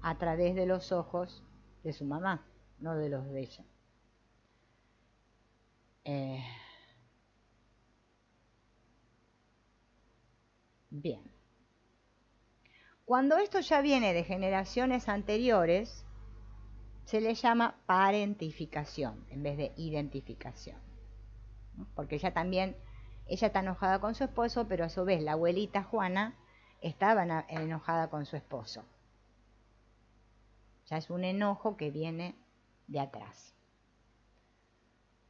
a través de los ojos de su mamá, no de los de ella. Bien. Cuando esto ya viene de generaciones anteriores, se le llama parentificación en vez de identificación. Porque ella está enojada con su esposo, pero a su vez la abuelita Juana estaba enojada con su esposo. Ya es un enojo que viene de atrás.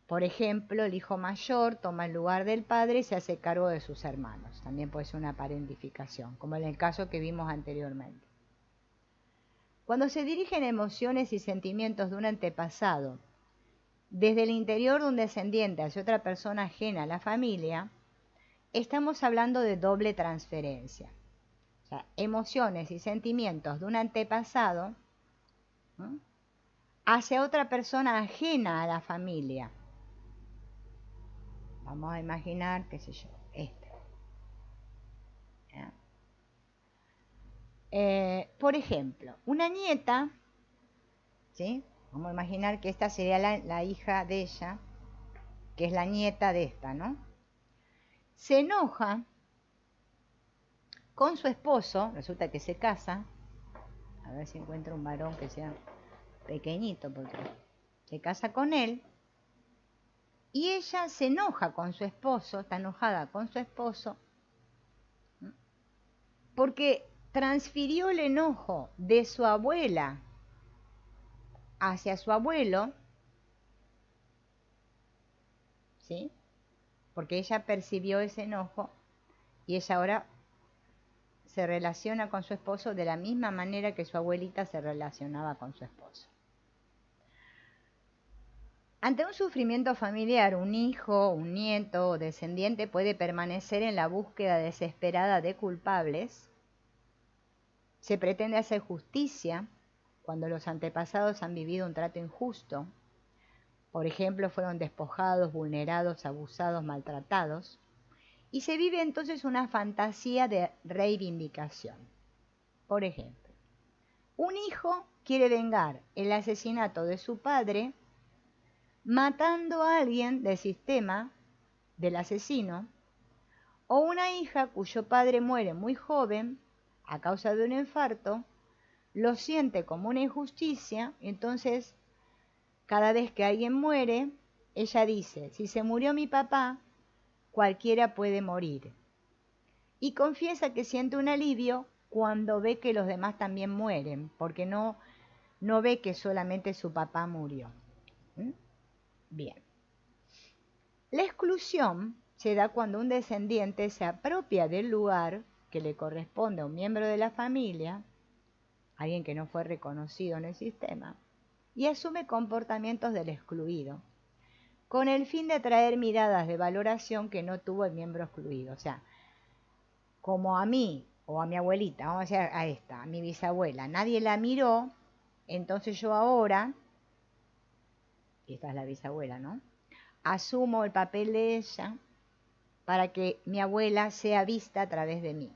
Por ejemplo, el hijo mayor toma el lugar del padre y se hace cargo de sus hermanos. También puede ser una parentificación, como en el caso que vimos anteriormente. Cuando se dirigen emociones y sentimientos de un antepasado desde el interior de un descendiente hacia otra persona ajena a la familia, estamos hablando de doble transferencia. O sea, emociones y sentimientos de un antepasado, ¿no?, hacia otra persona ajena a la familia. Vamos a imaginar, qué sé yo, por ejemplo, una nieta, ¿sí? Vamos a imaginar que esta sería la hija de ella, que es la nieta de esta, ¿no? Se enoja con su esposo, resulta que se casa, a ver si encuentro un varón que sea pequeñito, porque se casa con él y ella se enoja con su esposo, está enojada con su esposo, porque transfirió el enojo de su abuela hacia su abuelo, ¿sí? Porque ella percibió ese enojo y ella ahora se relaciona con su esposo de la misma manera que su abuelita se relacionaba con su esposo. Ante un sufrimiento familiar, un hijo, un nieto o descendiente puede permanecer en la búsqueda desesperada de culpables. Se pretende hacer justicia cuando los antepasados han vivido un trato injusto. Por ejemplo, fueron despojados, vulnerados, abusados, maltratados. Y se vive entonces una fantasía de reivindicación. Por ejemplo, un hijo quiere vengar el asesinato de su padre matando a alguien del sistema del asesino, o una hija cuyo padre muere muy joven a causa de un infarto, lo siente como una injusticia, entonces cada vez que alguien muere, ella dice, si se murió mi papá, cualquiera puede morir. Y confiesa que siente un alivio cuando ve que los demás también mueren, porque no ve que solamente su papá murió. ¿Mm? Bien. La exclusión se da cuando un descendiente se apropia del lugar que le corresponde a un miembro de la familia, alguien que no fue reconocido en el sistema, y asume comportamientos del excluido, con el fin de atraer miradas de valoración que no tuvo el miembro excluido. O sea, como a mí o a mi abuelita, vamos a decir a esta, a mi bisabuela, nadie la miró, entonces yo ahora, y esta es la bisabuela, ¿no? Asumo el papel de ella para que mi abuela sea vista a través de mí.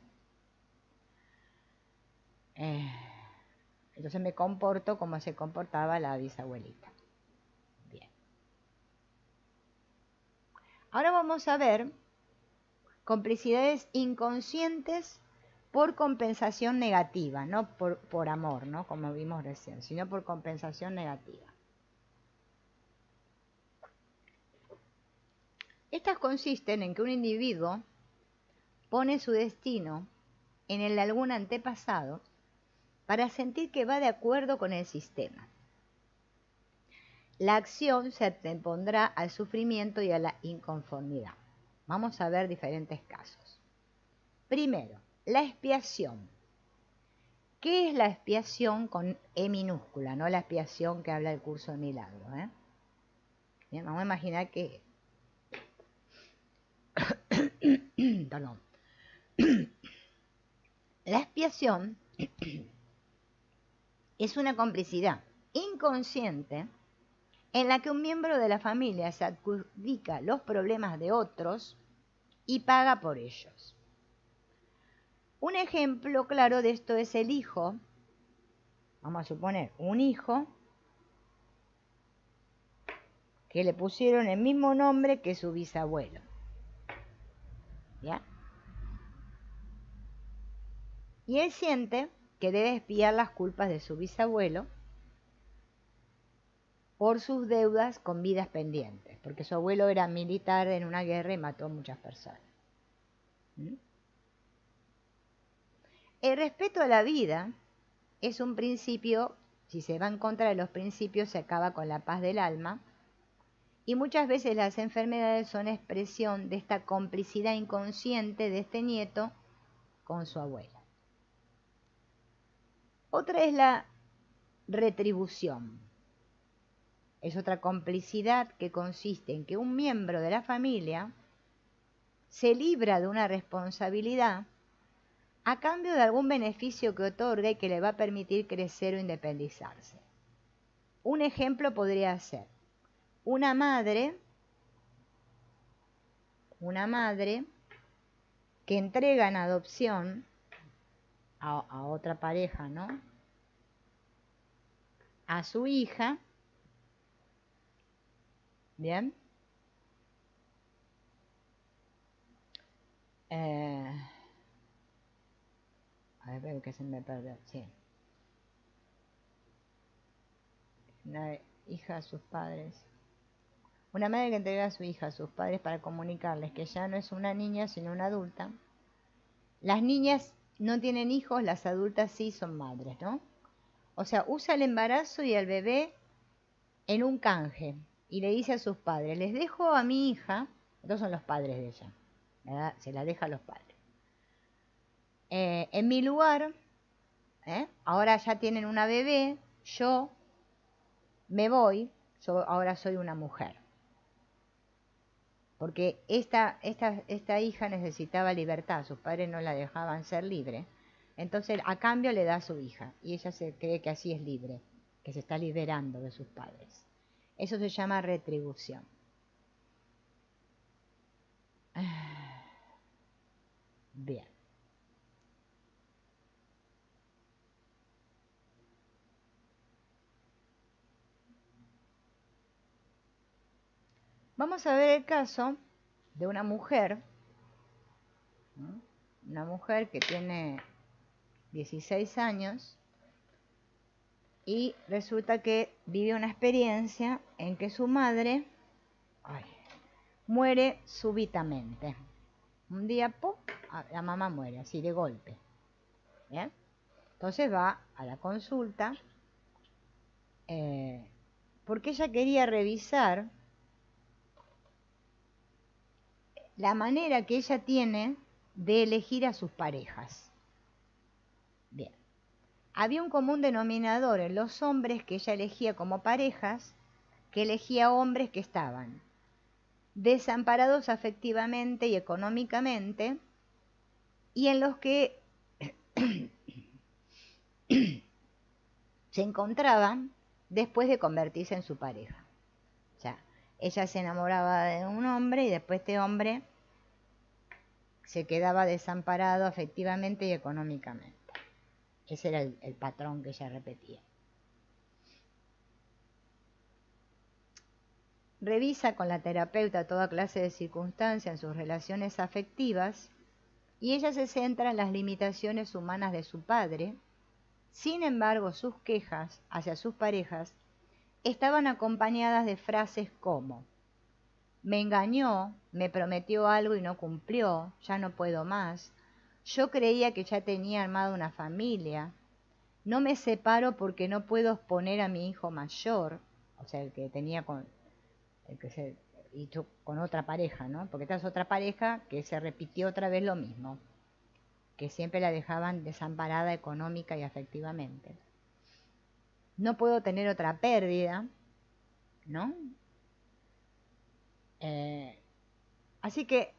Entonces me comporto como se comportaba la bisabuelita. Bien. Ahora vamos a ver complicidades inconscientes por compensación negativa, no por amor, ¿no? Como vimos recién, sino por compensación negativa. Estas consisten en que un individuo pone su destino en el de algún antepasado para sentir que va de acuerdo con el sistema. La acción se antepondrá al sufrimiento y a la inconformidad. Vamos a ver diferentes casos. Primero, la expiación. ¿Qué es la expiación con E minúscula? No la expiación que habla el curso de milagros. Bien, vamos a imaginar que... Perdón. La expiación es una complicidad inconsciente en la que un miembro de la familia se adjudica los problemas de otros y paga por ellos. Un ejemplo claro de esto es el hijo. Vamos a suponer un hijo que le pusieron el mismo nombre que su bisabuelo. ¿Ya? Y él siente que debe expiar las culpas de su bisabuelo por sus deudas con vidas pendientes, porque su abuelo era militar en una guerra y mató a muchas personas. ¿Mm? El respeto a la vida es un principio, si se va en contra de los principios se acaba con la paz del alma, y muchas veces las enfermedades son expresión de esta complicidad inconsciente de este nieto con su abuela. Otra es la retribución. Es otra complicidad que consiste en que un miembro de la familia se libra de una responsabilidad a cambio de algún beneficio que otorga y que le va a permitir crecer o independizarse. Un ejemplo podría ser una madre que entrega en adopción a otra pareja, ¿no? A su hija, ¿bien? A ver, veo que se me perdió, sí. una hija a sus padres. Una madre que entrega a su hija a sus padres para comunicarles que ya no es una niña sino una adulta. Las niñas no tienen hijos, las adultas sí son madres, ¿no? O sea, usa el embarazo y al bebé en un canje y le dice a sus padres, les dejo a mi hija, estos son los padres de ella, ¿verdad? Se la deja a los padres. En mi lugar, ahora ya tienen una bebé, yo me voy, yo ahora soy una mujer. Porque esta hija necesitaba libertad, sus padres no la dejaban ser libre. Entonces, a cambio le da a su hija, y ella se cree que así es libre, que se está liberando de sus padres. Eso se llama retribución. Bien. Vamos a ver el caso de una mujer, ¿no? Una mujer que tiene 16 años y resulta que vive una experiencia en que su madre muere súbitamente. Un día, ¡pum!, la mamá muere, así de golpe. ¿Bien? Entonces va a la consulta porque ella quería revisar la manera que ella tiene de elegir a sus parejas. Bien. Había un común denominador en los hombres que ella elegía como parejas, que elegía hombres que estaban desamparados afectivamente y económicamente, y en los que se encontraban después de convertirse en su pareja. O sea, ella se enamoraba de un hombre y después este hombre se quedaba desamparado afectivamente y económicamente. Ese era el patrón que ella repetía. Revisa con la terapeuta toda clase de circunstancias en sus relaciones afectivas y ella se centra en las limitaciones humanas de su padre. Sin embargo, sus quejas hacia sus parejas estaban acompañadas de frases como: me engañó, me prometió algo y no cumplió, ya no puedo más, yo creía que ya tenía armada una familia, no me separo porque no puedo exponer a mi hijo mayor, o sea, el que tenía el que se hizo con otra pareja, ¿no? Porque esta es otra pareja que se repitió otra vez lo mismo, que siempre la dejaban desamparada económica y afectivamente. No puedo tener otra pérdida, ¿no? Así que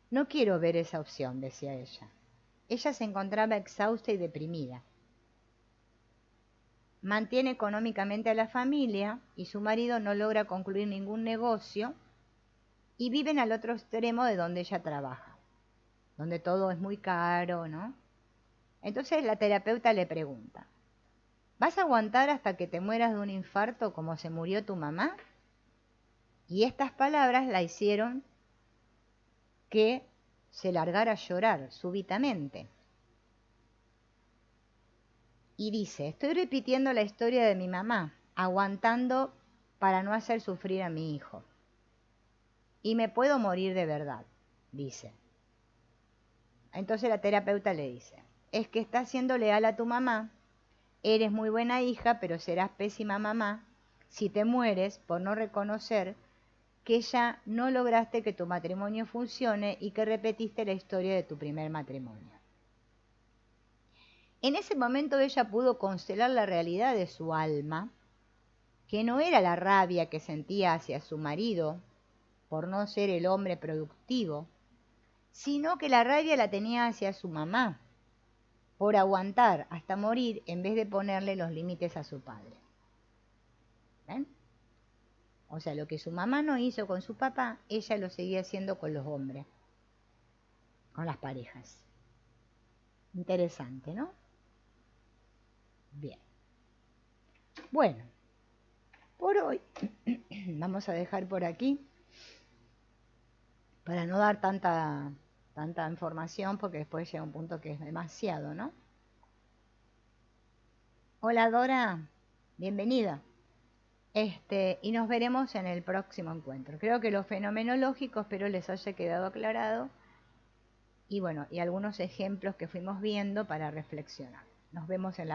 no quiero ver esa opción, decía ella. Ella se encontraba exhausta y deprimida. Mantiene económicamente a la familia y su marido no logra concluir ningún negocio y viven al otro extremo de donde ella trabaja, donde todo es muy caro, ¿no? Entonces la terapeuta le pregunta: ¿vas a aguantar hasta que te mueras de un infarto como se murió tu mamá? Y estas palabras la hicieron que se largara a llorar súbitamente. Y dice: estoy repitiendo la historia de mi mamá, aguantando para no hacer sufrir a mi hijo. Y me puedo morir de verdad, dice. Entonces la terapeuta le dice: es que estás siendo leal a tu mamá, eres muy buena hija, pero serás pésima mamá si te mueres por no reconocer que ya no lograste que tu matrimonio funcione y que repetiste la historia de tu primer matrimonio. En ese momento ella pudo constelar la realidad de su alma, que no era la rabia que sentía hacia su marido por no ser el hombre productivo, sino que la rabia la tenía hacia su mamá, por aguantar hasta morir en vez de ponerle los límites a su padre. ¿Ven? O sea, lo que su mamá no hizo con su papá, ella lo seguía haciendo con los hombres, con las parejas. Interesante, ¿no? Bien. Bueno, por hoy vamos a dejar por aquí para no dar tanta información, porque después llega un punto que es demasiado, ¿no? Hola Dora, bienvenida. Y nos veremos en el próximo encuentro. Creo que lo fenomenológico espero les haya quedado aclarado y bueno, y algunos ejemplos que fuimos viendo para reflexionar. Nos vemos en la